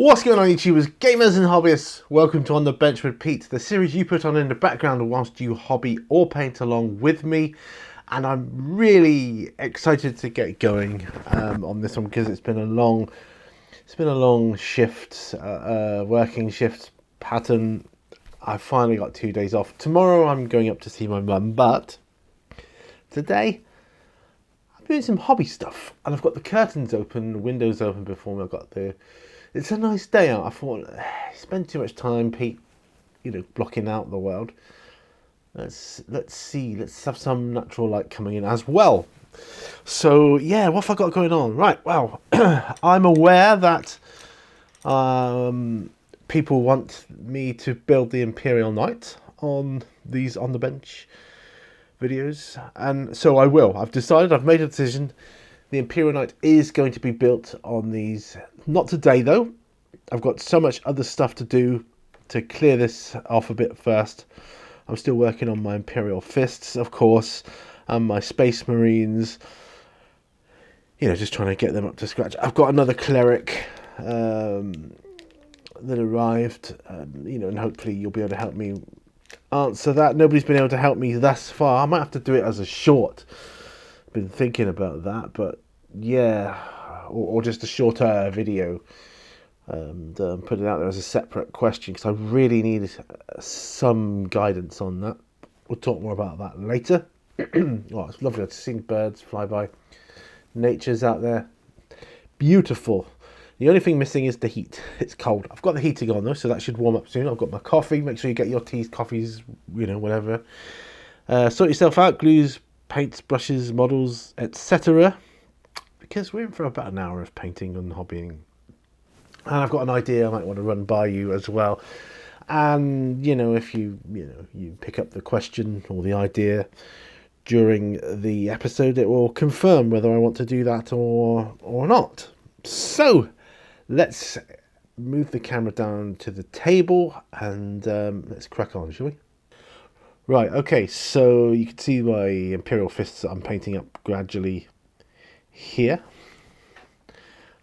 What's going on, YouTubers, gamers and hobbyists? Welcome to On the Bench with Pete, the series you put on in the background whilst you hobby or paint along with me. And I'm really excited to get going on this one because it's been a long shift, working shift pattern. I finally got 2 days off. Tomorrow I'm going up to see my mum, but today I'm doing some hobby stuff, and I've got the curtains open, the windows open before me. It's a nice day out. I thought, spend too much time, Pete, blocking out the world. Let's have some natural light coming in as well. So yeah, what have I got going on? Right, well, I'm aware that people want me to build the Imperial Knight on these On the Bench videos, and so I will. I've decided, I've made a decision. The Imperial Knight is going to be built on these. Not today, though. I've got so much other stuff to do to clear this off a bit first. I'm still working on my Imperial Fists, of course, and my Space Marines. Just trying to get them up to scratch. I've got another Cleric that arrived, and hopefully you'll be able to help me answer that. Nobody's been able to help me thus far. I might have to do it as a short. Been thinking about that, but yeah, or just a shorter video and put it out there as a separate question, because I really need some guidance on that. We'll talk more about that later. Oh, it's lovely to see birds fly by. Nature's out there, beautiful. The only thing missing is the heat. It's cold. I've got the heating on though, so that should warm up soon. I've got my coffee. Make sure you get your teas, coffees, whatever. Sort yourself out. Glues, paints, brushes, models, etc. Because we're in for about an hour of painting and hobbying. And I've got an idea I might want to run by you as well. And, if you pick up the question or the idea during the episode, it will confirm whether I want to do that or not. So, let's move the camera down to the table and let's crack on, shall we? Right, okay, so you can see my Imperial Fists that I'm painting up gradually here.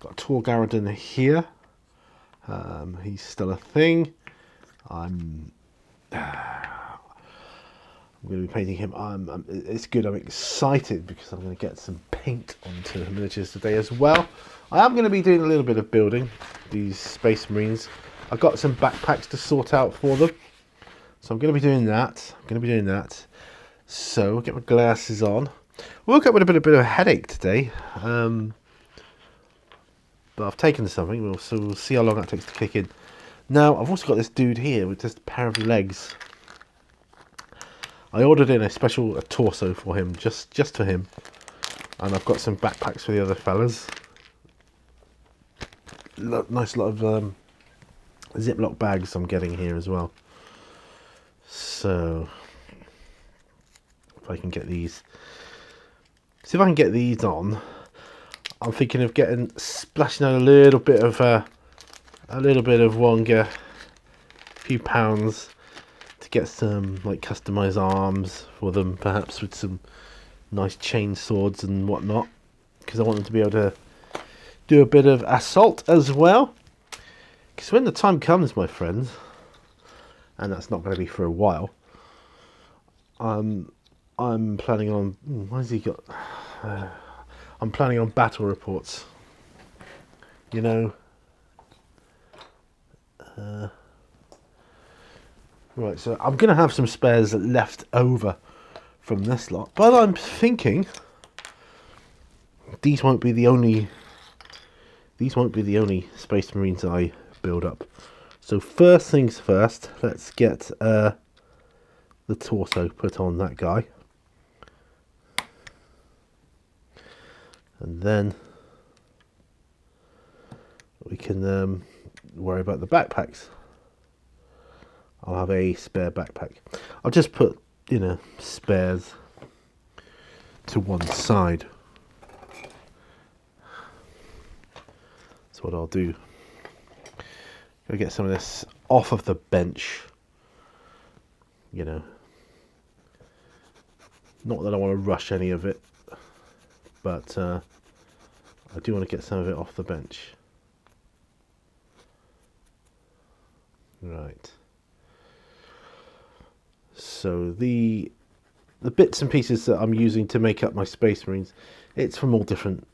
Got a Tor Garradon here. He's still a thing. I'm going to be painting him. It's good, I'm excited because I'm going to get some paint onto the miniatures today as well. I am going to be doing a little bit of building these Space Marines. I've got some backpacks to sort out for them. So I'm going to be doing that. So get my glasses on. Woke up with a bit of a headache today. But I've taken something, so we'll see how long that takes to kick in. Now, I've also got this dude here with just a pair of legs. I ordered in a torso for him, just for him. And I've got some backpacks for the other fellas. Nice lot of Ziploc bags I'm getting here as well. So, if I can get these... See if I can get these on. I'm thinking of splashing out a little bit of Wonga, a few pounds, to get some customized arms for them, perhaps with some nice chain swords and whatnot, because I want them to be able to do a bit of assault as well. Because when the time comes, my friends, and that's not going to be for a while, I'm planning on. What has he got? I'm planning on battle reports. Right, so I'm going to have some spares left over from this lot, but I'm thinking these won't be the only Space Marines I build up. So first things first, let's get the torso put on that guy. And then we can worry about the backpacks. I'll have a spare backpack. I'll just put, spares to one side. That's what I'll do. Gotta get some of this off of the bench. Not that I want to rush any of it, but I do want to get some of it off the bench. Right. So the bits and pieces that I'm using to make up my Space Marines, it's from all different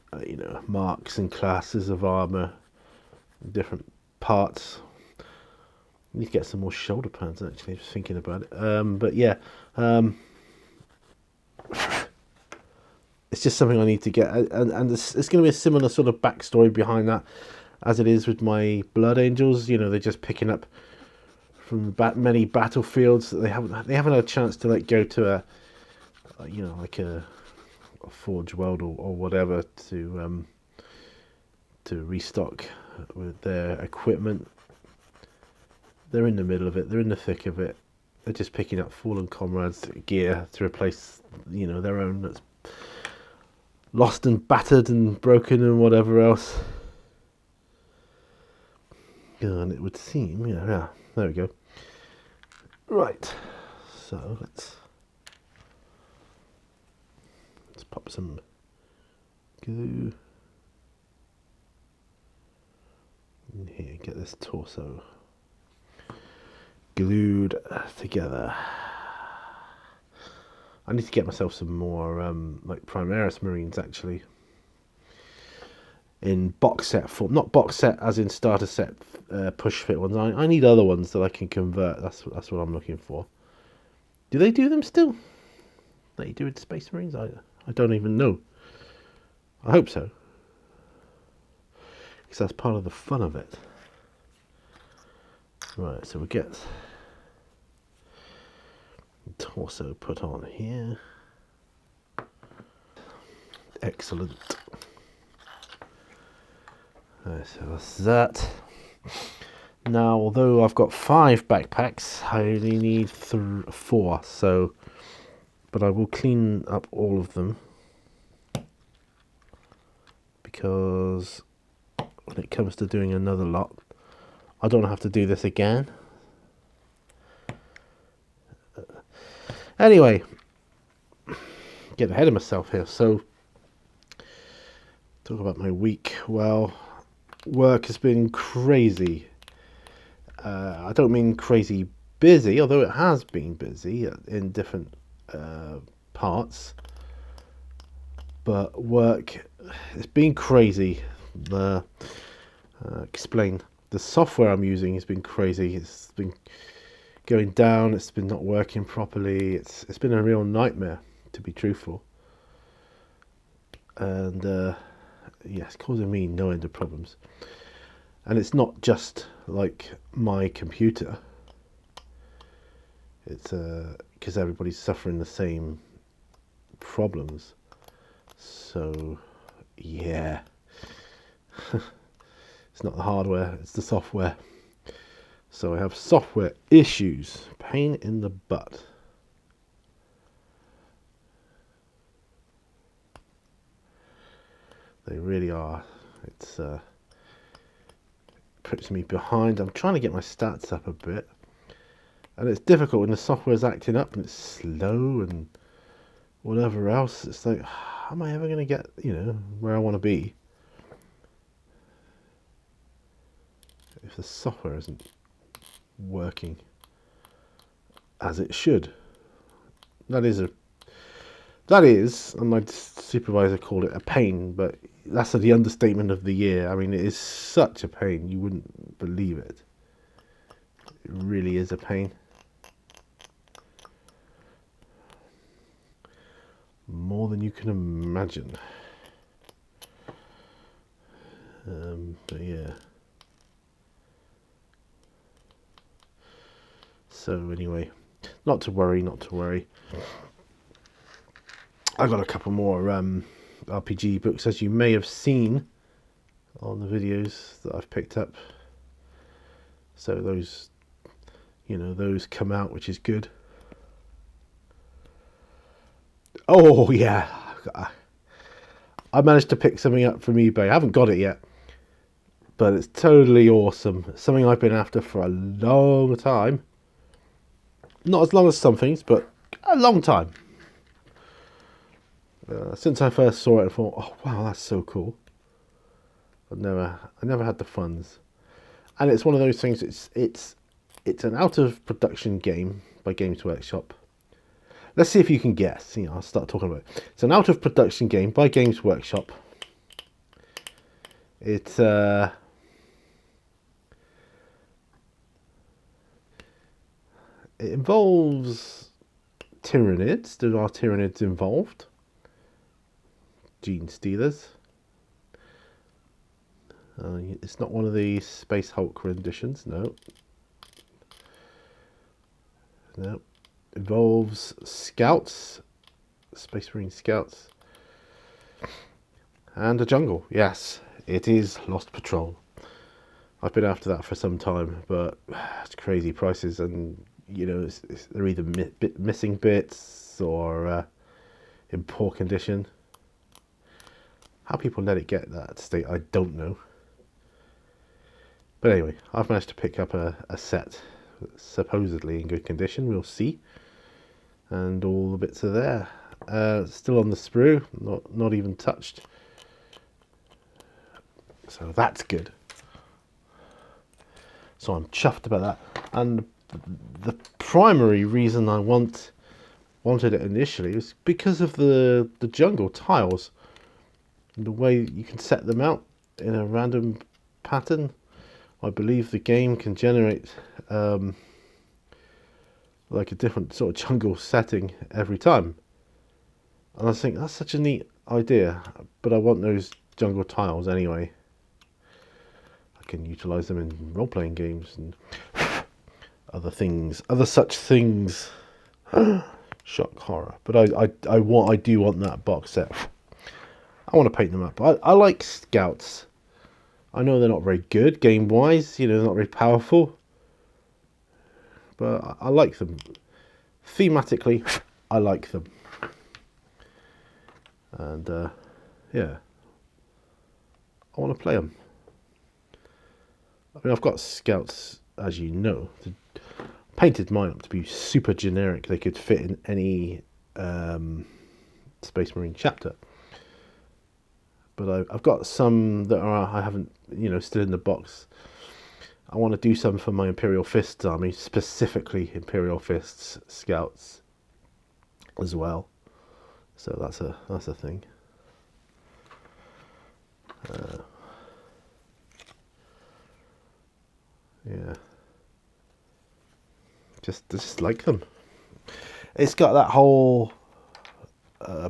marks and classes of armor, different parts. I need to get some more shoulder pads actually, just thinking about it. But yeah, it's just something I need to get, and it's going to be a similar sort of backstory behind that as it is with my Blood Angels. They're just picking up from many battlefields that they haven't had a chance to go to a like a Forge World or whatever to restock with their equipment. They're in the middle of it. They're in the thick of it. They're just picking up fallen comrades' gear to replace their own that's lost and battered and broken and whatever else. And it would seem, yeah, there we go. Right, so let's pop some glue in here, get this torso glued together. I need to get myself some more like Primaris Marines actually in box set form, not box set as in starter set push fit ones. I need other ones that I can convert. That's what I'm looking for. Do they do them still? They do with Space Marines? I don't even know. I hope so, because that's part of the fun of it. Right, so we get the torso put on here. Excellent. Right, so that's that. Now, although I've got 5 backpacks, I only need 4. So, but I will clean up all of them, because when it comes to doing another lot, I don't have to do this again. Anyway, getting ahead of myself here. So, talk about my week. Well, work has been crazy. I don't mean crazy busy, although it has been busy in different parts. But work, it's been crazy. Explain. The software I'm using has been crazy. It's been going down. It's been not working properly. It's been a real nightmare, to be truthful. And yeah, it's causing me no end of problems. And it's not just like my computer. It's because everybody's suffering the same problems. So yeah, it's not the hardware, it's the software. So I have software issues, pain in the butt. They really are. It's puts me behind. I'm trying to get my stats up a bit, and it's difficult when the software's acting up and it's slow and whatever else. It's like, how am I ever going to get where I want to be if the software isn't working as it should? That is, and my supervisor called it a pain, but that's the understatement of the year. I mean, it is such a pain, you wouldn't believe it. It really is a pain. More than you can imagine. But yeah. So anyway, not to worry. I got a couple more RPG books, as you may have seen on the videos that I've picked up. So those, those come out, which is good. Oh yeah, I managed to pick something up from eBay. I haven't got it yet, but it's totally awesome. Something I've been after for a long time. Not as long as some things, but a long time. Since I first saw it, I thought, oh wow, that's so cool. I never had the funds, and it's one of those things. It's It's an out of production game by Games Workshop. Let's see if you can guess. I'll start talking about it. It's an out of production game by Games Workshop. It involves Tyranids. There are Tyranids involved. Gene stealers. It's not one of the Space Hulk renditions, no. No. Involves scouts, Space Marine scouts, and a jungle. Yes, it is Lost Patrol. I've been after that for some time, but it's crazy prices, and they're either missing bits or in poor condition. How people let it get that state, I don't know. But anyway, I've managed to pick up a set supposedly in good condition. We'll see. And all the bits are there. Still on the sprue, not even touched. So that's good. So I'm chuffed about that. And the primary reason I wanted it initially was because of the jungle tiles. The way you can set them out in a random pattern. I believe the game can generate like a different sort of jungle setting every time. And I think that's such a neat idea, but I want those jungle tiles anyway. I can utilize them in role-playing games and other such things. Shock horror. But I do want that box set. I want to paint them up. I like scouts. I know they're not very good game-wise, they're not very powerful. But I like them. Thematically, I like them. And, yeah. I want to play them. I mean, I've got scouts, as you know. Painted mine up to be super generic. They could fit in any Space Marine chapter. But I've got some that I haven't, still in the box. I want to do some for my Imperial Fists army, specifically Imperial Fists scouts as well. So that's a thing. Yeah. Just like them. It's got that whole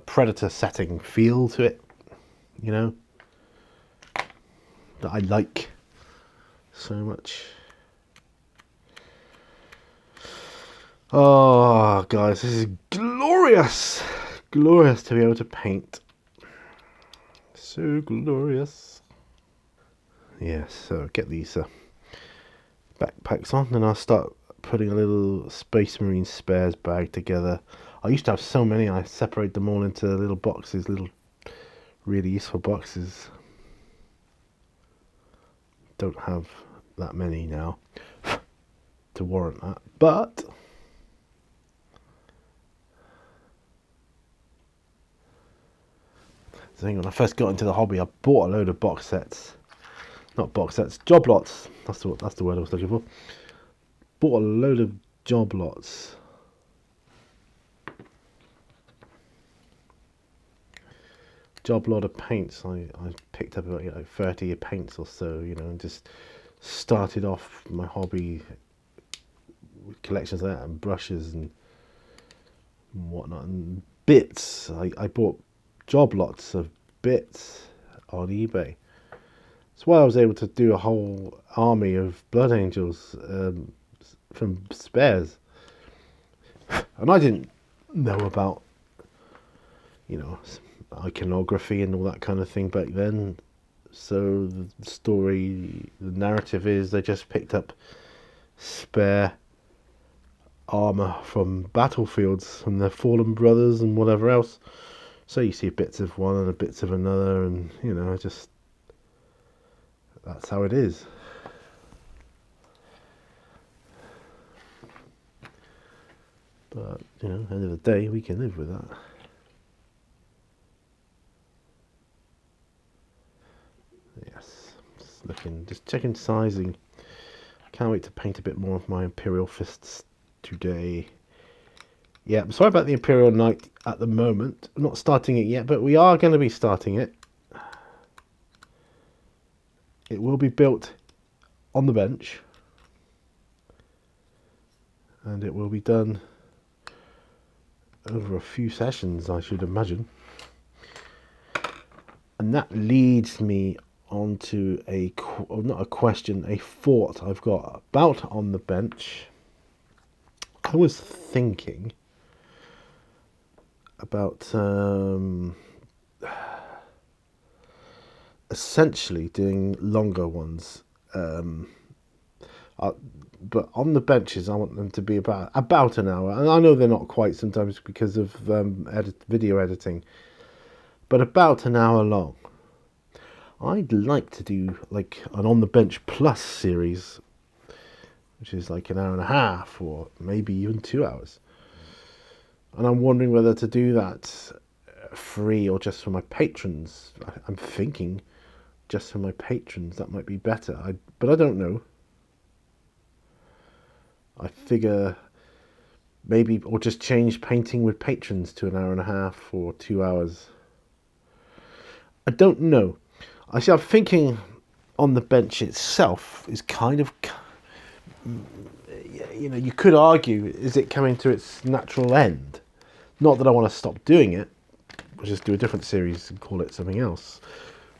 Predator setting feel to it, that I like so much. Oh, guys, this is glorious! Glorious to be able to paint. So glorious. Yes, so get these backpacks on, and I'll start putting a little Space Marine spares bag together. I used to have so many, I separate them all into little boxes, little really useful boxes. Don't have that many now to warrant that, but the thing, when I first got into the hobby, I bought a load of box sets. Not box sets, job lots. That's the word I was looking for. Bought a load of job lots. Job lot of paints. I picked up about 30 paints or so, and just started off my hobby with collections of that and brushes and whatnot and bits. I bought job lots of bits on eBay. That's why I was able to do a whole army of Blood Angels from spares. And I didn't know about, iconography and all that kind of thing back then. So the story, the narrative is they just picked up spare armour from battlefields, from their fallen brothers and whatever else. So you see bits of one and bits of another, and just that's how it is. But at the end of the day, we can live with that. Yes, just checking sizing. Can't wait to paint a bit more of my Imperial fists today. Yeah, I'm sorry about the Imperial Knight at the moment. I'm not starting it yet, but we are going to be starting it. It will be built on the bench. And it will be done over a few sessions, I should imagine. And that leads me onto not a question, a thought I've got about on the bench. I was thinking about essentially doing longer ones, but on the benches I want them to be about an hour, and I know they're not quite sometimes because of video editing, but about an hour long. I'd like to do like an On the Bench Plus series, which is like an hour and a half or maybe even 2 hours. And I'm wondering whether to do that free or just for my patrons. I'm thinking just for my patrons, that might be better. But I don't know. I figure maybe, or just change painting with patrons to an hour and a half or 2 hours. I don't know. I'm thinking On the Bench itself is kind of, you know, you could argue, is it coming to its natural end? Not that I want to stop doing it. We'll just do a different series and call it something else.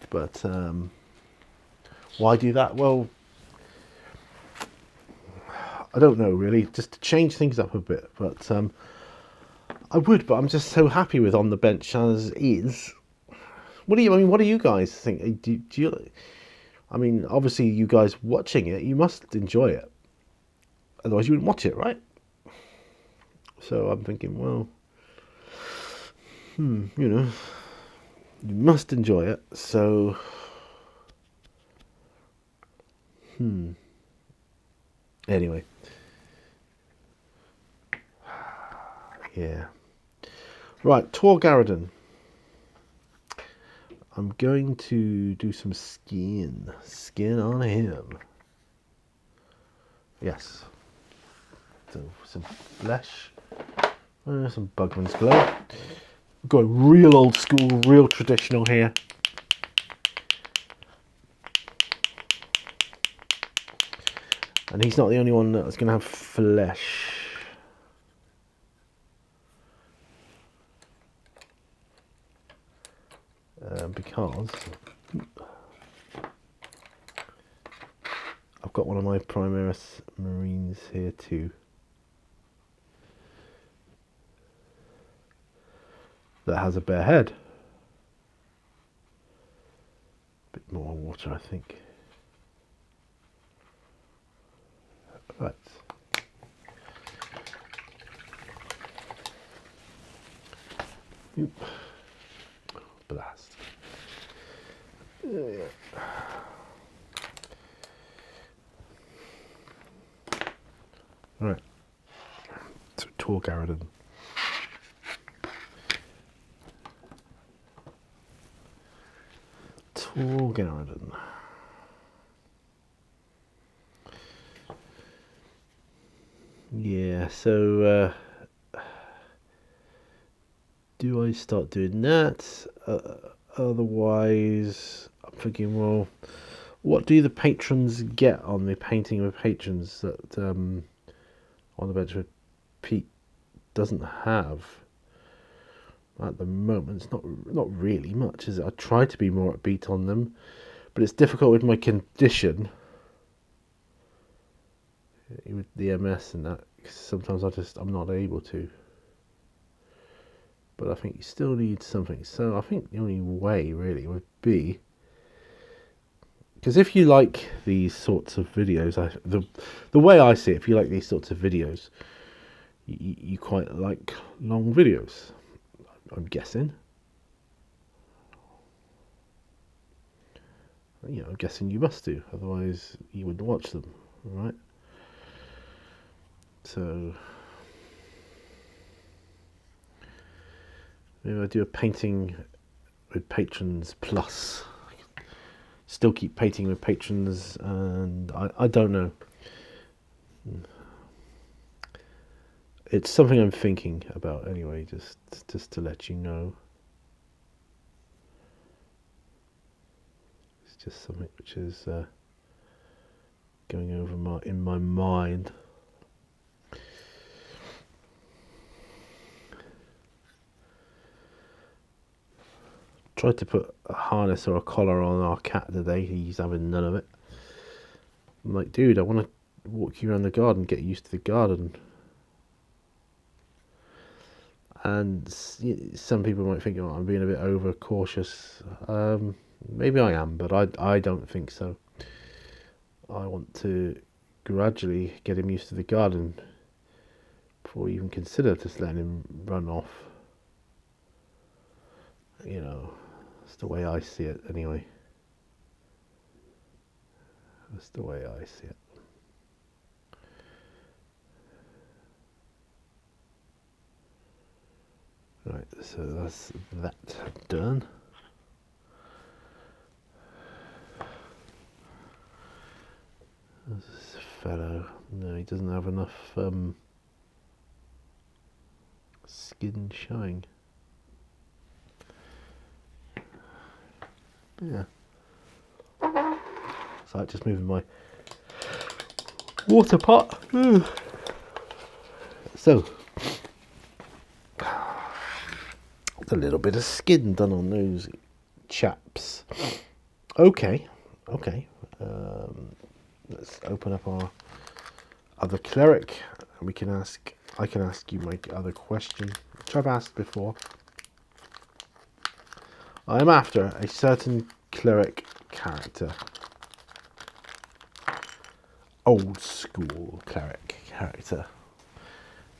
But why do that? Well, I don't know really. Just to change things up a bit. But I would. But I'm just so happy with On the Bench as is. What do you guys think? Do you? I mean, obviously, you guys watching it, you must enjoy it. Otherwise, you wouldn't watch it, right? So I'm thinking, well, you know, you must enjoy it. So, anyway, yeah. Right, Tor Garridan. I'm going to do some skin on him. Yes. So some flesh, some Bugman's Glow. Going real old school, real traditional here. And he's not the only one that's going to have flesh. Because I've got one of my Primaris Marines here too. That has a bare head. A bit more water, I think. Right. Oop. Blast. Yeah. Right. So Tor Garridan. Tor Garridan. Yeah, so do I start doing that? Otherwise, I'm thinking, well, what do the patrons get on the painting with patrons that On the Bench with Pete doesn't have at the moment? It's not really much, is it? I try to be more upbeat on them, but it's difficult with my condition, with the MS and that. Cause sometimes I'm not able to. But I think you still need something. So I think the only way really would be, because if you like these sorts of videos, the way I see it, if you like these sorts of videos, you quite like long videos, I'm guessing. You know, I'm guessing you must do, otherwise you wouldn't watch them, right? So maybe I do a painting with patrons plus. Still keep painting with patrons, and I don't know. It's something I'm thinking about anyway, just to let you know. It's just something which is going over in my mind. Tried to put a harness or a collar on our cat today. He's having none of it. I'm like, dude, I want to walk you around the garden, get used to the garden. And some people might think, oh, I'm being a bit over cautious. Maybe I am, but I don't think so. I want to gradually get him used to the garden before we even consider just letting him run off. You know, that's the way I see it anyway. That's the way I see it. Right, so that's that done. This fellow, no, he doesn't have enough skin showing. Yeah. So I just moving my water pot. So a little bit of skin done on those chaps. Okay. Let's open up our other cleric, and I can ask you my other question, which I've asked before. I am after a certain cleric character. Old school cleric character.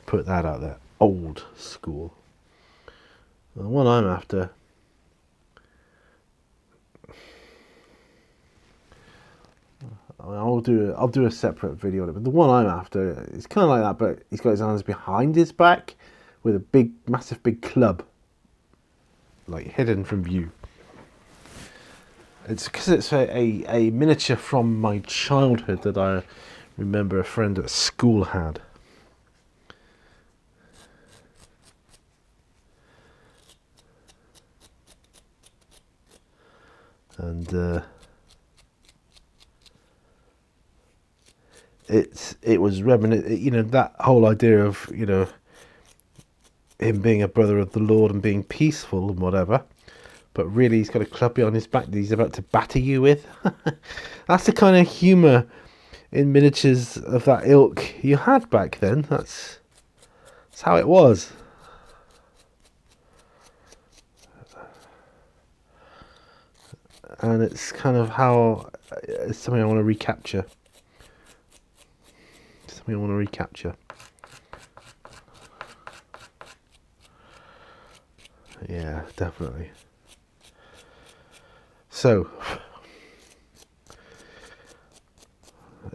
Put that out there. Old school. The one I'm after, I'll do a separate video on it, but the one I'm after is kind of like that, but he's got his hands behind his back with a massive big club, like hidden from view. It's because it's a miniature from my childhood that I remember a friend at school had. And it was reminiscent, you know, that whole idea of, you know, him being a brother of the Lord and being peaceful and whatever, but really he's got a club behind his back that he's about to batter you with. That's the kind of humour in miniatures of that ilk you had back then. That's how it was. And it's kind of how it's something I want to recapture. Yeah, definitely. So,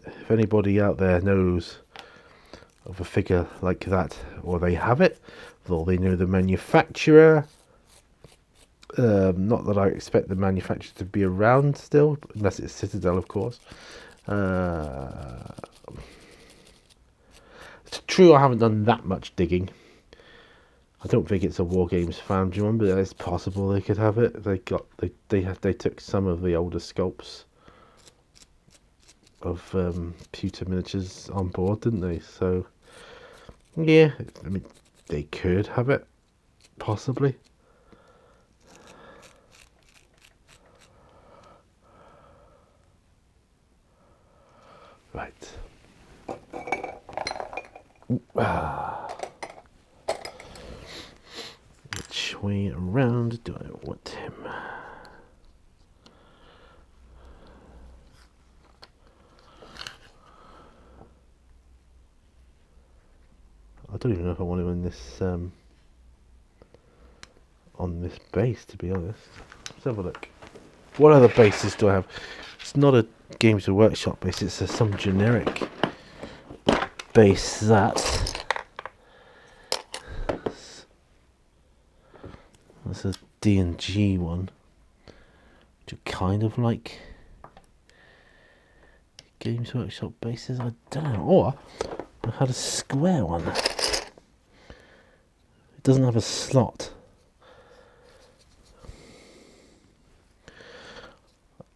if anybody out there knows of a figure like that, or they have it, or they know the manufacturer, not that I expect the manufacturer to be around still, unless it's Citadel, of course. It's true I haven't done that much digging. I don't think it's a War Games Foundry one, but it's possible they could have it. They took some of the older sculpts of pewter miniatures on board, didn't they? So yeah, I mean, they could have it, possibly. Right. Which way around do I want him? I don't even know if I want him in this on this base, to be honest. Let's have a look. What other bases do I have? It's not a Games Workshop base, it's some generic base that's a D&G one, which I kind of like. Games Workshop bases, I don't know. Or I had a square one. It doesn't have a slot.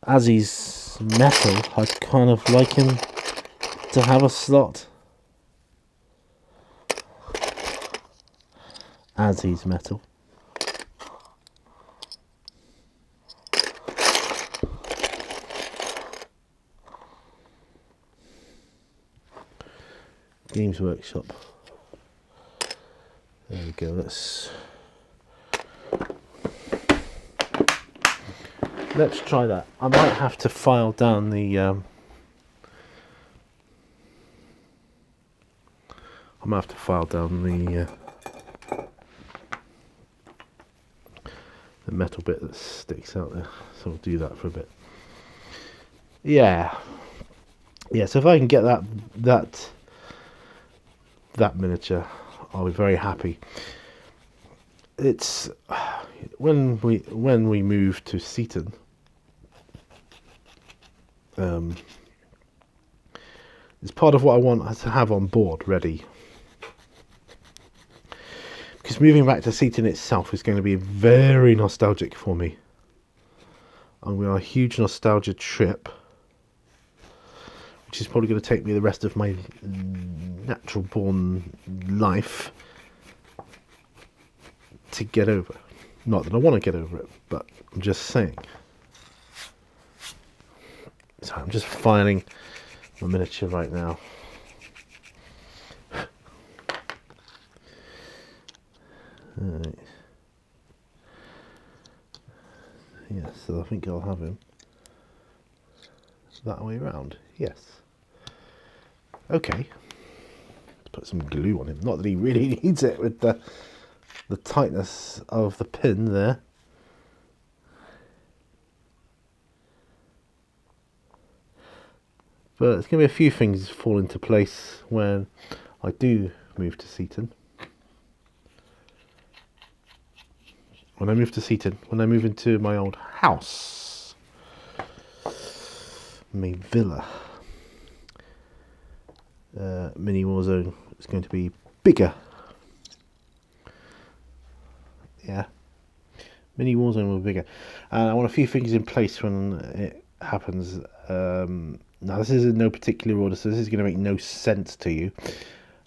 As he's metal, I'd kind of like him to have a slot. As he's metal. Games Workshop. There we go. Let's try that. I might have to file down the the metal bit that sticks out there. So we'll do that for a bit. Yeah. So if I can get that miniature, I'll be very happy. It's when we moved to Seaton, it's part of what I want to have on board ready, because moving back to Seaton itself is going to be very nostalgic for me. I'm going on a huge nostalgia trip, which is probably going to take me the rest of my natural born life to get over. Not that I want to get over it, but I'm just saying. So I'm just filing my miniature right now. Right. Yeah, so I think I'll have him that way around. Yes. Okay. Let's put some glue on him. Not that he really needs it with the tightness of the pin there. But there's going to be a few things fall into place when I do move to Seaton. When I move into my old house, my villa, mini Warzone is going to be bigger. Yeah, mini Warzone will be bigger, and I want a few things in place when it happens. Now this is in no particular order, so this is going to make no sense to you,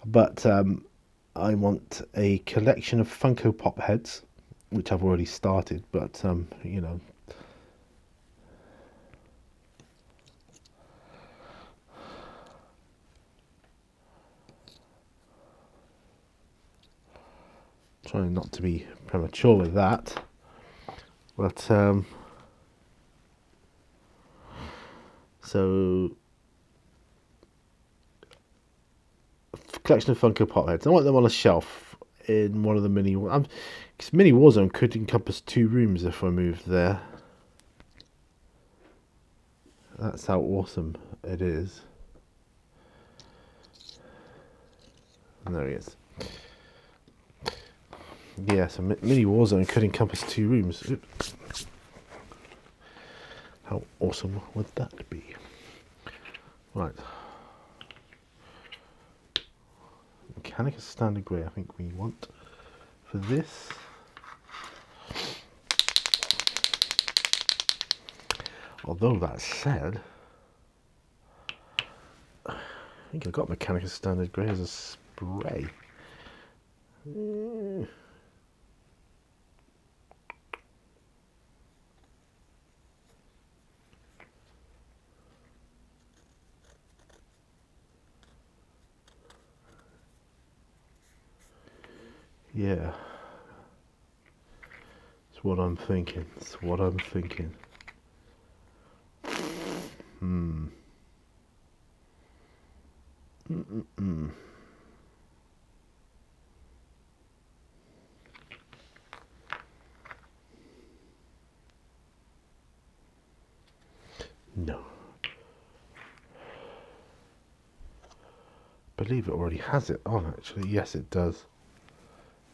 but I want a collection of Funko Pop heads, which I've already started, but you know, trying not to be premature with that, but so collection of Funko Pop heads. I want them on a shelf in one of the because mini Warzone could encompass 2 rooms if I moved there. That's how awesome it is. And there he is. Yeah, so mini Warzone could encompass 2 rooms. Oops. How awesome would that be? Right. Mechanica Standard Grey, I think we want for this. Although that said, I think I got Mechanica Standard Grey as a spray. Yeah, it's what I'm thinking. No. I believe it already has it on, actually. Yes, it does.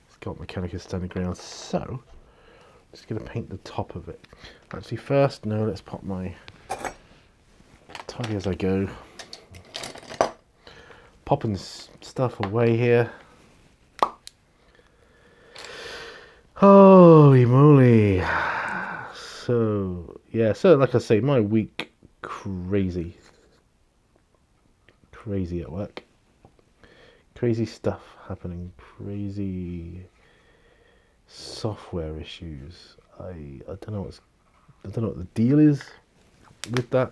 It's got Mechanica Standard Grey on, so I'm just going to paint the top of it. Actually, first, no, let's pop my tidy as I go. popping stuff away here. Holy moly. So, yeah, so like I say, my week, crazy. Crazy at work. Crazy stuff happening. Crazy software issues. I don't know what the deal is with that.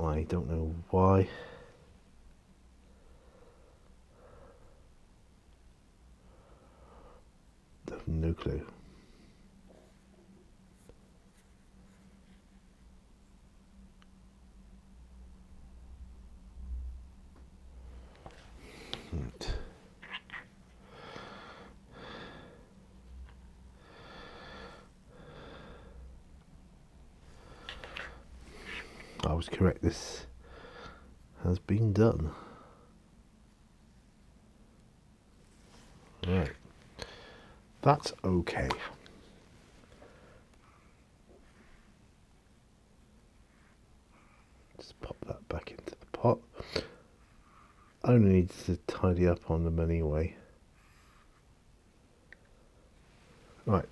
I don't know why. I have no clue. Right. I was correct. This has been done. Right. That's okay. Just pop that back into the pot. I only need to tidy up on them anyway. Right.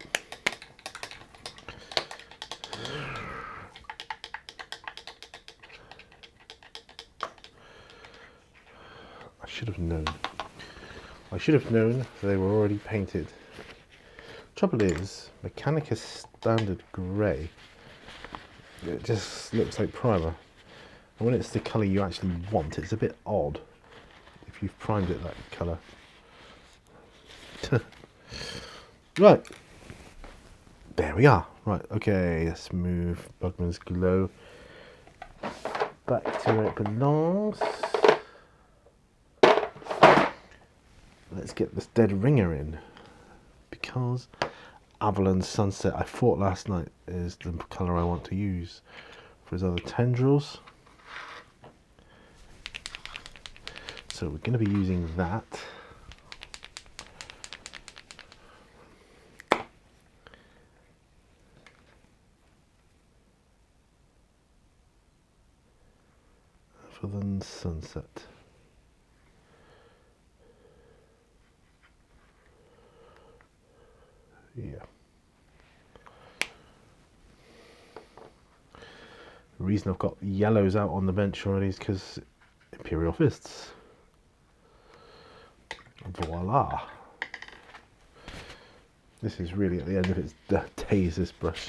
I should have known. I should have known they were already painted. Trouble is, Mechanica Standard Grey, it just looks like primer. And when it's the colour you actually want, it's a bit odd if you've primed it that colour. Right. There we are. Right, okay, let's move Bugman's Glow back to where it belongs. Let's get this dead ringer in, because Avalon Sunset, I thought last night, is the colour I want to use for his other tendrils. So we're going to be using that. Avalon Sunset. Yeah. The reason I've got yellows out on the bench already is because Imperial Fists. Voila. This is really at the end of its days, this brush.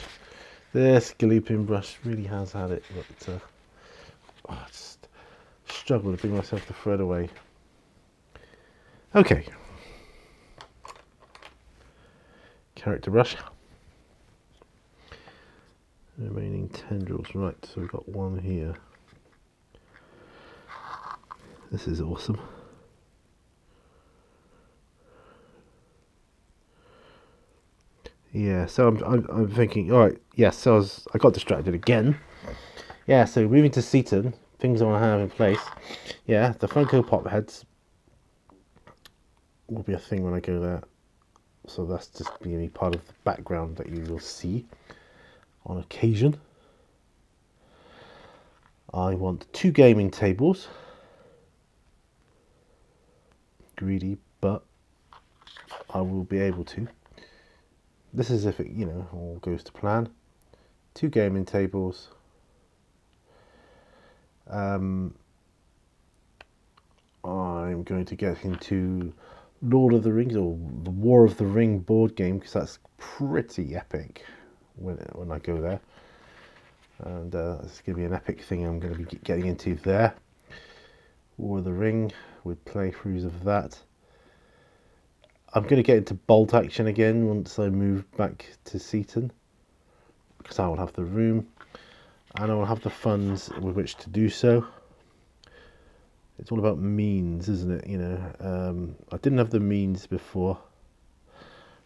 This Galloping brush really has had it, but I just struggle to bring myself to throw it away. Okay. Character brush. Remaining tendrils. Right, so we've got one here. This is awesome. Yeah, so I'm thinking, all right, yes, so I got distracted again. Yeah, so moving to Seaton, things I want to have in place. Yeah, the Funko Pop heads will be a thing when I go there. So that's just going to be part of the background that you will see on occasion. I want 2 gaming tables. Greedy, but I will be able to. This is if it, all goes to plan. 2 gaming tables. I'm going to get into Lord of the Rings, or the War of the Ring board game, because that's pretty epic when I go there. And it's going to be an epic thing I'm going to be getting into there. War of the Ring, with playthroughs of that. I'm going to get into bolt action again once I move back to Seaton, because I will have the room and I will have the funds with which to do so. It's all about means, isn't it? I didn't have the means before,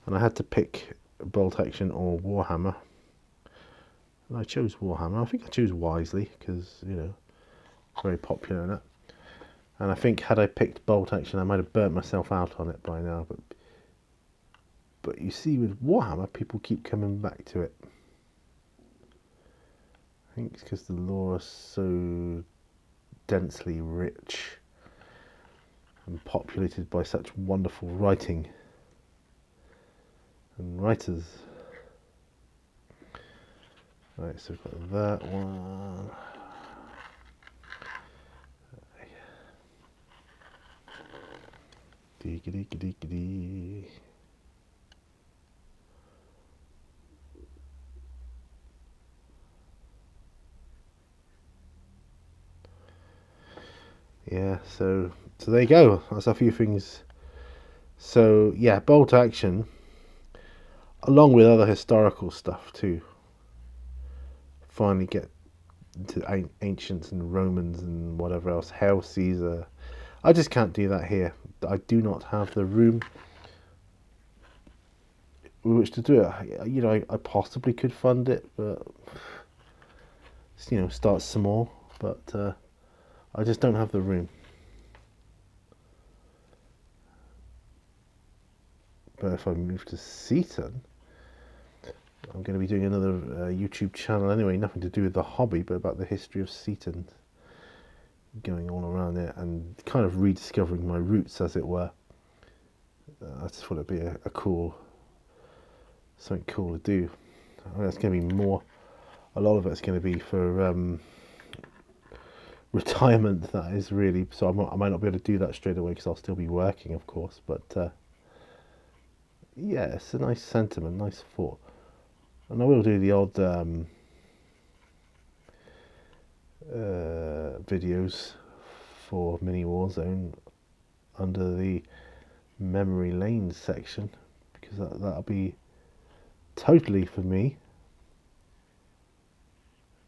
and I had to pick bolt action or Warhammer. And I chose Warhammer. I think I chose wisely, because very popular in it. And I think had I picked bolt action, I might have burnt myself out on it by now. But you see, with Warhammer, people keep coming back to it. think it's because the lore is so densely rich and populated by such wonderful writing and writers. Right, so we've got that one. Dee-giddy-giddy-giddy. Yeah, so there you go. That's a few things. So yeah, bolt action, along with other historical stuff too. Finally get into ancients and Romans and whatever else. Hail Caesar. I just can't do that here. I do not have the room with which to do it. You know, I possibly could fund it, but you know, start small. But I just don't have the room. But if I move to Seaton, I'm going to be doing another YouTube channel anyway, nothing to do with the hobby, but about the history of Seaton, going all around it and kind of rediscovering my roots, as it were. I just thought it'd be a cool, something cool to do. I mean, it's going to be more, a lot of it's going to be for retirement, that is really, so I might not be able to do that straight away because I'll still be working, of course, but yeah, it's a nice sentiment, nice thought. And I will do the odd videos for Mini Warzone under the memory lane section, because that'll be totally for me.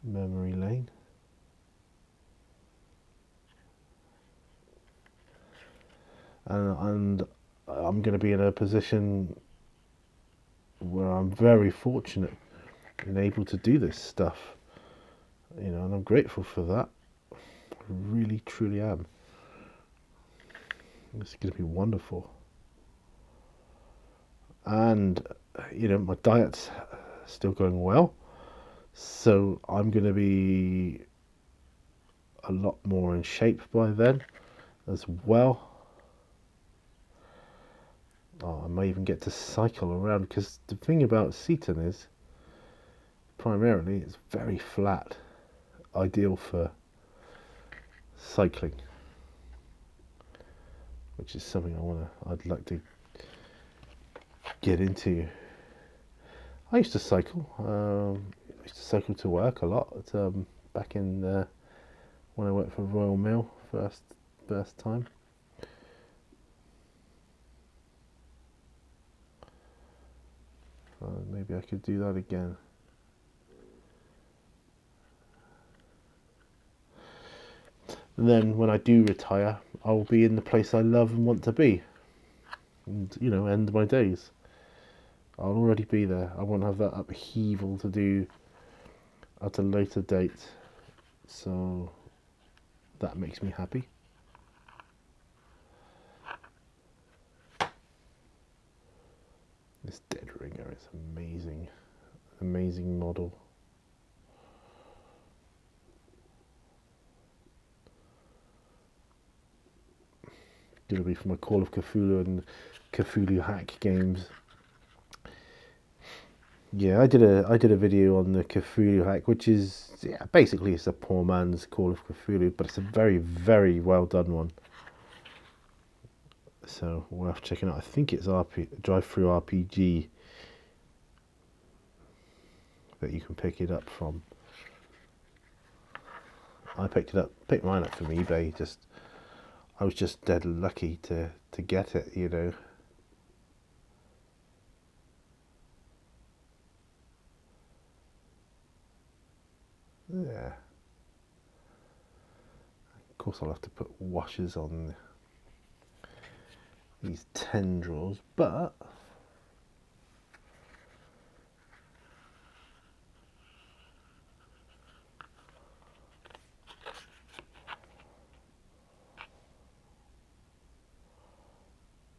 Memory lane. And I'm going to be in a position where I'm very fortunate and able to do this stuff, you know, and I'm grateful for that. I really, truly am. It's going to be wonderful. And, you know, my diet's still going well, so I'm going to be a lot more in shape by then as well. Oh, I may even get to cycle around, because the thing about Seaton is primarily it's very flat, ideal for cycling, which is something I'd like to get into. I used to cycle. I used to cycle to work a lot. Back in when I worked for Royal Mail first time. Maybe I could do that again. And then when I do retire, I'll be in the place I love and want to be, and, you know, end my days. I'll already be there. I won't have that upheaval to do at a later date, so that makes me happy. This Dead Ringer is amazing. Amazing model. Gonna be for my Call of Cthulhu and Cthulhu hack games. Yeah, I did a video on the Cthulhu hack, which is, yeah, basically it's a poor man's Call of Cthulhu, but it's a very, very well done one. So worth checking out. I think it's Drive-Through RPG that you can pick it up from. I picked mine up from eBay. I was just dead lucky to get it, you know. Yeah. Of course, I'll have to put washers on these tendrils, but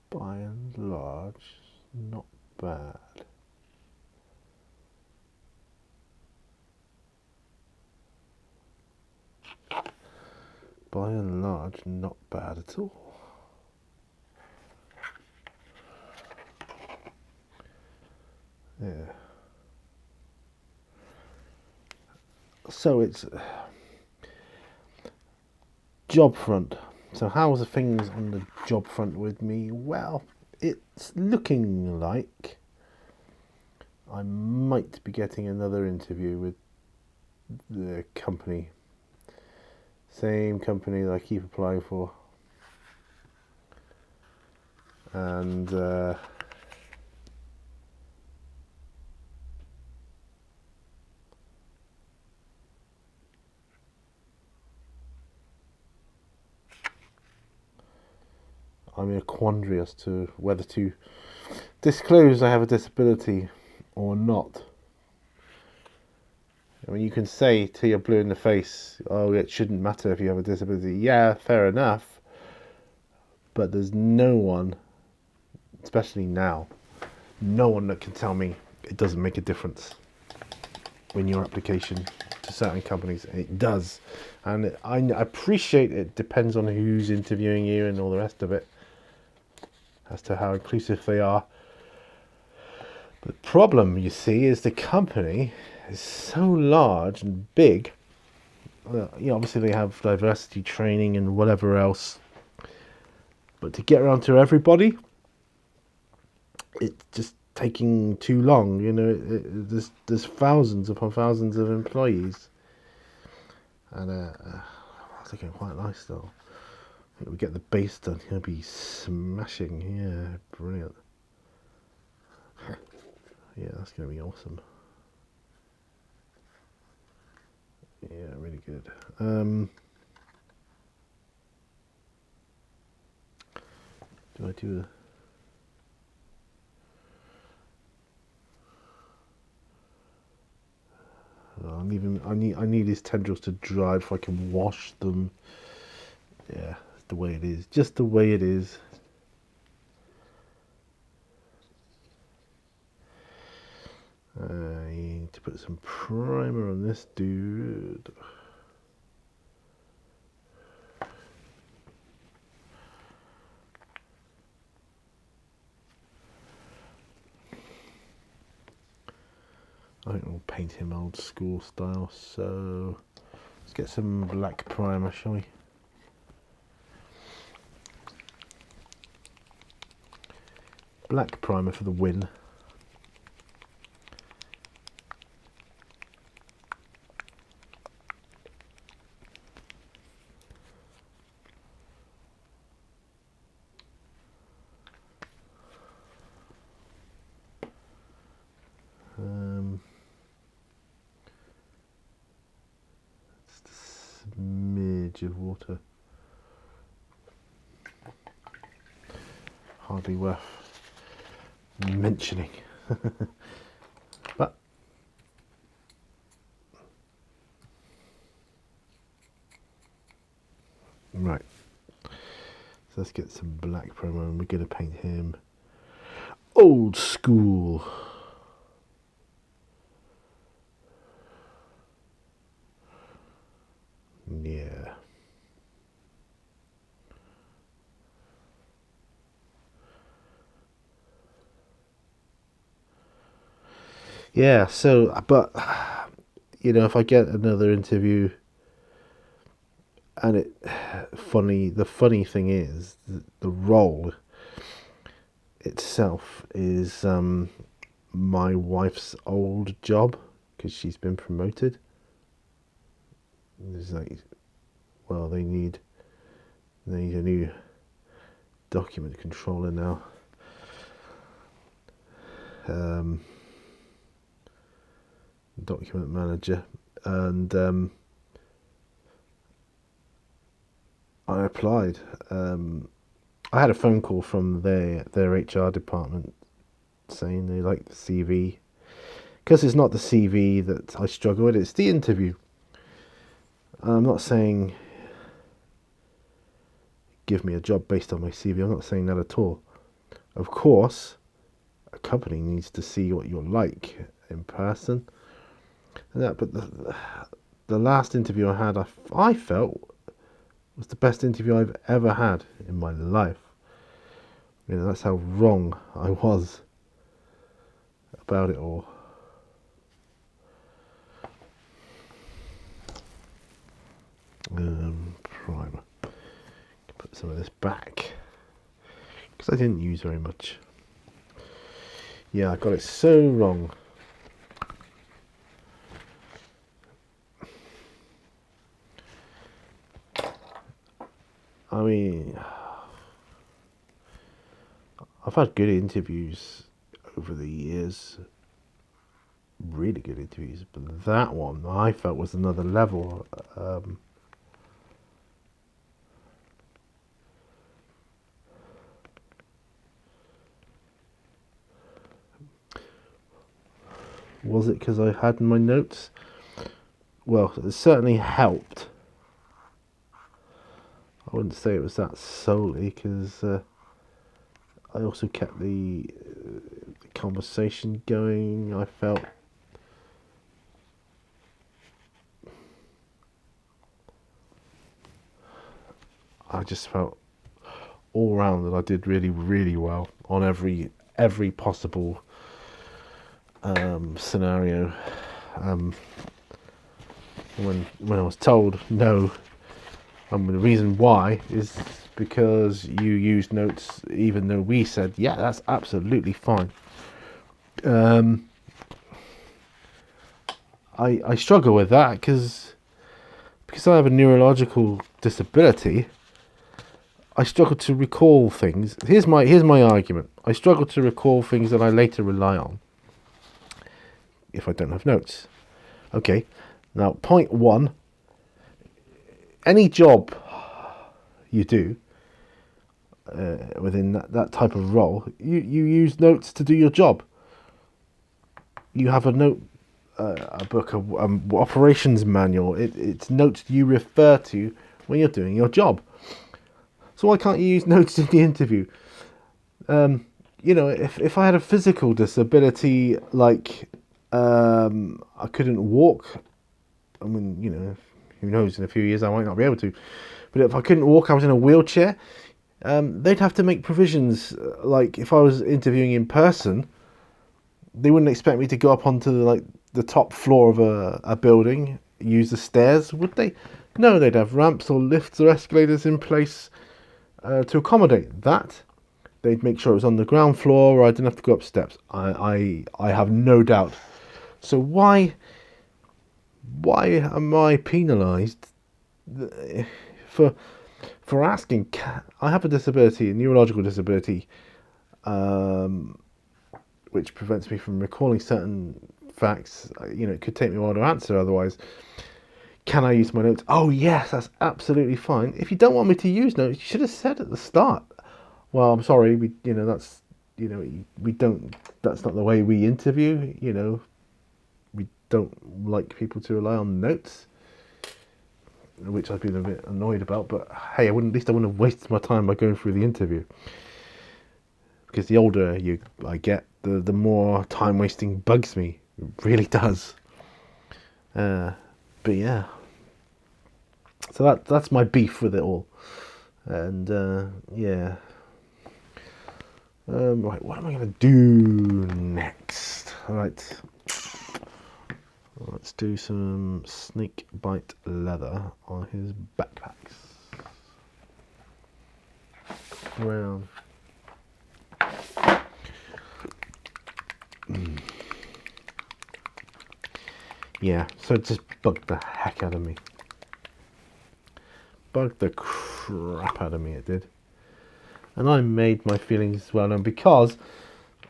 by and large, not bad. by and large, not bad at all. Yeah. So it's job front. So how's the things on the job front with me? Well, it's looking like I might be getting another interview with the company. Same company that I keep applying for. And I'm in a quandary as to whether to disclose I have a disability or not. I mean, you can say till you're blue in the face, oh, it shouldn't matter if you have a disability. Yeah, fair enough. But there's no one, especially now, no one that can tell me it doesn't make a difference when your application to certain companies. It does. And I appreciate it depends on who's interviewing you and all the rest of it as to how inclusive they are. But the problem, you see, is the company is so large and big. Obviously they have diversity training and whatever else. But to get around to everybody, it's just taking too long. There's thousands upon thousands of employees. And it's looking quite nice though. I think we get the base done, it'll be smashing. Yeah, brilliant. Yeah, that's going to be awesome. Yeah, really good. Do I do I need these tendrils to dry before I can wash them. Yeah, it's the way it is. Just the way it is. You need to put some primer on this dude. I think we'll paint him old school style, so let's get some black primer, shall we? Black primer for the win. Just a smidge of water. Hardly worth mentioning. But right, so let's get some black primer and we're going to paint him old school. Yeah. Yeah, so, but, if I get another interview and the funny thing is, the role itself is my wife's old job because she's been promoted. There's well, they need a new document controller now. Document manager, and I applied. I had a phone call from their HR department saying they like the CV, because it's not the CV that I struggle with, it's the interview. I'm not saying give me a job based on my CV, I'm not saying that at all. Of course, a company needs to see what you're like in person. And but the last interview I had, I felt was the best interview I've ever had in my life. You know, that's how wrong I was about it all. Primer. Put some of this back because I didn't use very much. Yeah, I got it so wrong. I mean, I've had good interviews over the years, really good interviews, but that one I felt was another level. Was it because I had my notes? Well, it certainly helped. I wouldn't say it was that solely, because I also kept the conversation going. I felt all round that I did really, really well on every possible scenario. When I was told no, and the reason why is because you used notes, even though we said, yeah, that's absolutely fine. I struggle with that because I have a neurological disability. I struggle to recall things. Here's my argument. I struggle to recall things that I later rely on if I don't have notes. Okay, now point one. Any job you do within that type of role, you use notes to do your job. You have a note, a book, a operations manual. It's notes you refer to when you're doing your job. So why can't you use notes in the interview? You know, if I had a physical disability, like I couldn't walk, I mean, you know, who knows, in a few years I might not be able to. But if I couldn't walk, I was in a wheelchair, they'd have to make provisions. Like if I was interviewing in person, they wouldn't expect me to go up onto the top floor of a building, use the stairs, would they? No, they'd have ramps or lifts or escalators in place to accommodate that. They'd make sure it was on the ground floor, or I didn't have to go up steps. I have no doubt. So why am I penalised for asking? I have a disability, a neurological disability, which prevents me from recalling certain facts. You know, it could take me a while to answer otherwise. Can I use my notes? Oh yes, that's absolutely fine. If you don't want me to use notes, you should have said at the start, well, I'm sorry, we don't, that's not the way we interview, you know, we don't like people to rely on notes, which I've been a bit annoyed about, but hey, at least I wouldn't have wasted my time by going through the interview. Because the older I get, the more time wasting bugs me. It really does. But yeah. So that's my beef with it all. And yeah. Right, what am I going to do next? Alright. Let's do some snake bite leather on his backpacks. Brown. Yeah, so it just bugged the heck out of me. Bugged the crap out of me, it did. And I made my feelings well known, because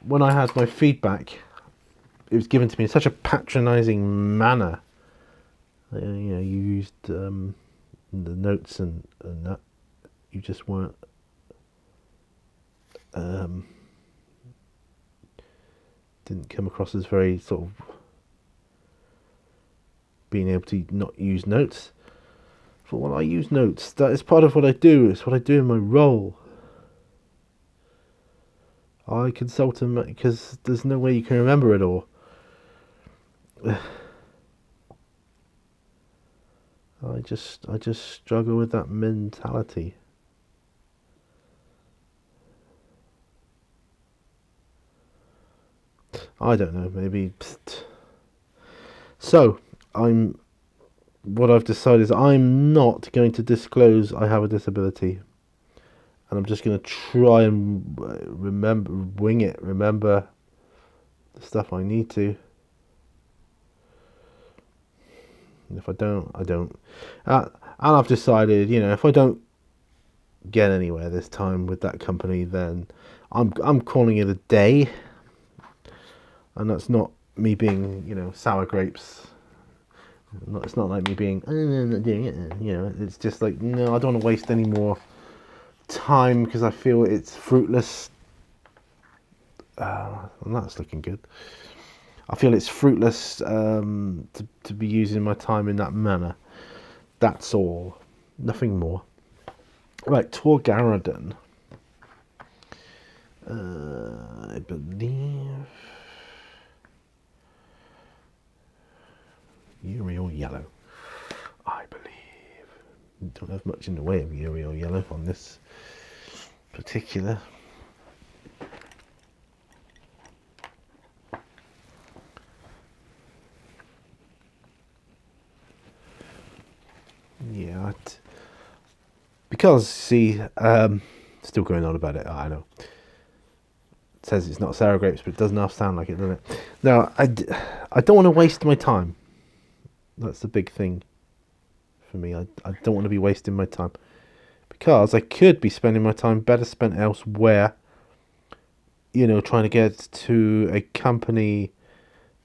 when I had my feedback, it was given to me in such a patronising manner. You know, you used the notes and that. You just weren't didn't come across as very sort of being able to not use notes. But when I use notes, that is part of what I do. It's what I do in my role. I consult them because there's no way you can remember it all. I just struggle with that mentality. I don't know, maybe. So, what I've decided is I'm not going to disclose I have a disability. And I'm just going to try and remember the stuff I need to. And if I don't, I don't. And I've decided, if I don't get anywhere this time with that company, then I'm calling it a day. And that's not me being, sour grapes. It's not like me being, I'm not doing it. It's just like, no, I don't want to waste any more time because I feel it's fruitless. And that's looking good. I feel it's fruitless to be using my time in that manner. That's all. Nothing more. Right, Tor Garradon. I believe Uriel Yellow. I believe. Don't have much in the way of Uriel Yellow on this particular. Yeah, because see, still going on about it. Oh, I know. It says it's not sour grapes, but it doesn't half sound like it, does it? No, I don't want to waste my time. That's the big thing for me. I don't want to be wasting my time because I could be spending my time better spent elsewhere. Trying to get to a company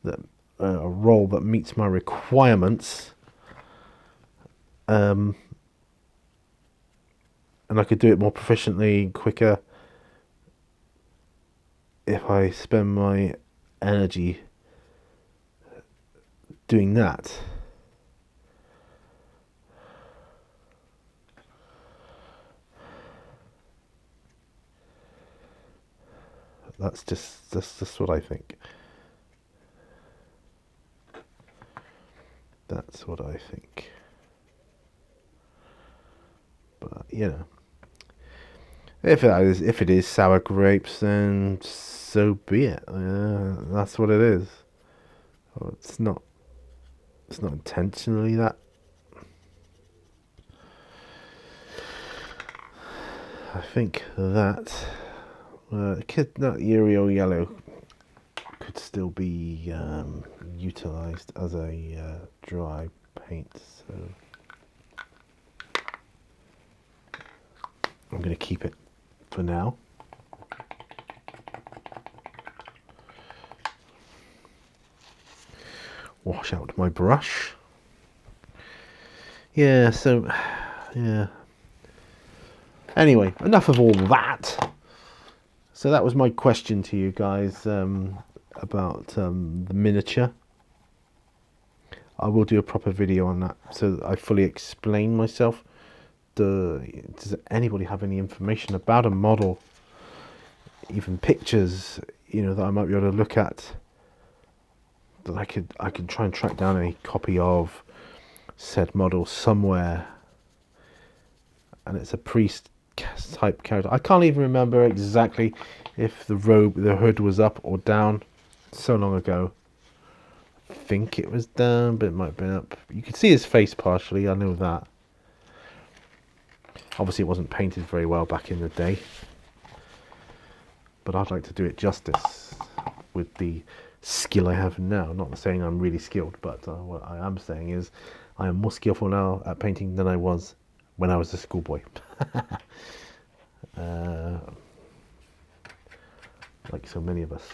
that a role that meets my requirements. And I could do it more proficiently, quicker, if I spend my energy doing that. That's just what I think. That's what I think. But if it is sour grapes, then so be it. That's what it is. It's not intentionally that. I think that that Uriel Yellow could still be utilised as a dry paint. So I'm going to keep it for now. Wash out my brush. Yeah, so, yeah. Anyway, enough of all that. So that was my question to you guys about the miniature. I will do a proper video on that so that I fully explain myself. Does anybody have any information about a model, even pictures, that I might be able to look at, that I could try and track down a copy of said model somewhere, and it's a priest type character. I can't even remember exactly if the hood was up or down. So long ago. I think it was down, but it might have been up. You could see his face partially, I know that. Obviously it wasn't painted very well back in the day, but I'd like to do it justice with the skill I have now. Not saying I'm really skilled, but what I am saying is I am more skillful now at painting than I was when I was a schoolboy. Like so many of us.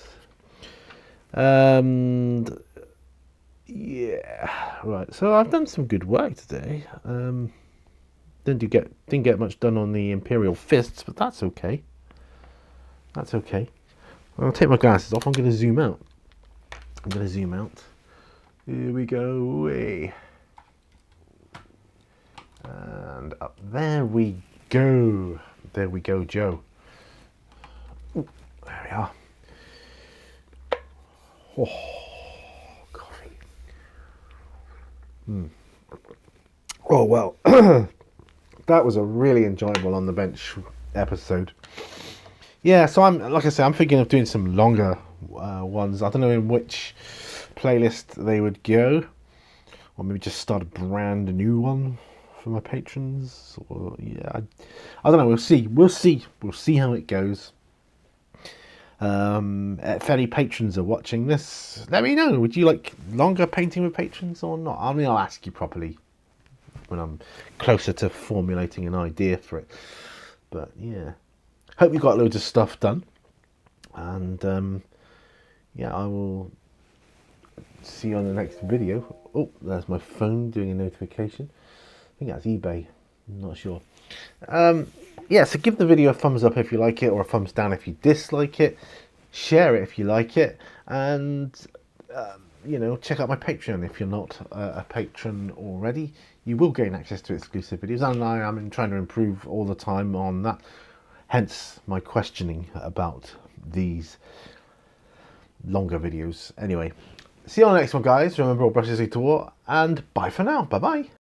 And yeah, right. So I've done some good work today. Didn't get much done on the Imperial Fists, but that's okay. That's okay. I'll take my glasses off. I'm going to zoom out. Here we go. And up there we go. There we go, Joe. Ooh, there we are. Oh, coffee. Oh well, that was a really enjoyable on the bench episode. Yeah, so I'm like I say, I'm thinking of doing some longer ones. I don't know in which playlist they would go, or maybe just start a brand new one for my patrons. Or yeah, I don't know. We'll see. We'll see how it goes. If any patrons are watching this, let me know. Would you like longer painting with patrons or not? I mean, I'll ask you properly when I'm closer to formulating an idea for it. But yeah, hope you got loads of stuff done. And yeah, I will see you on the next video. Oh, there's my phone doing a notification. I think that's eBay. I'm not sure. Yeah, so give the video a thumbs up if you like it, or a thumbs down if you dislike it. Share it if you like it, and you know, check out my Patreon if you're not a patron already. You will gain access to exclusive videos, and I am trying to improve all the time on that. Hence my questioning about these longer videos. Anyway, see you on the next one, guys. Remember, all brushes lead to war, and bye for now. Bye bye.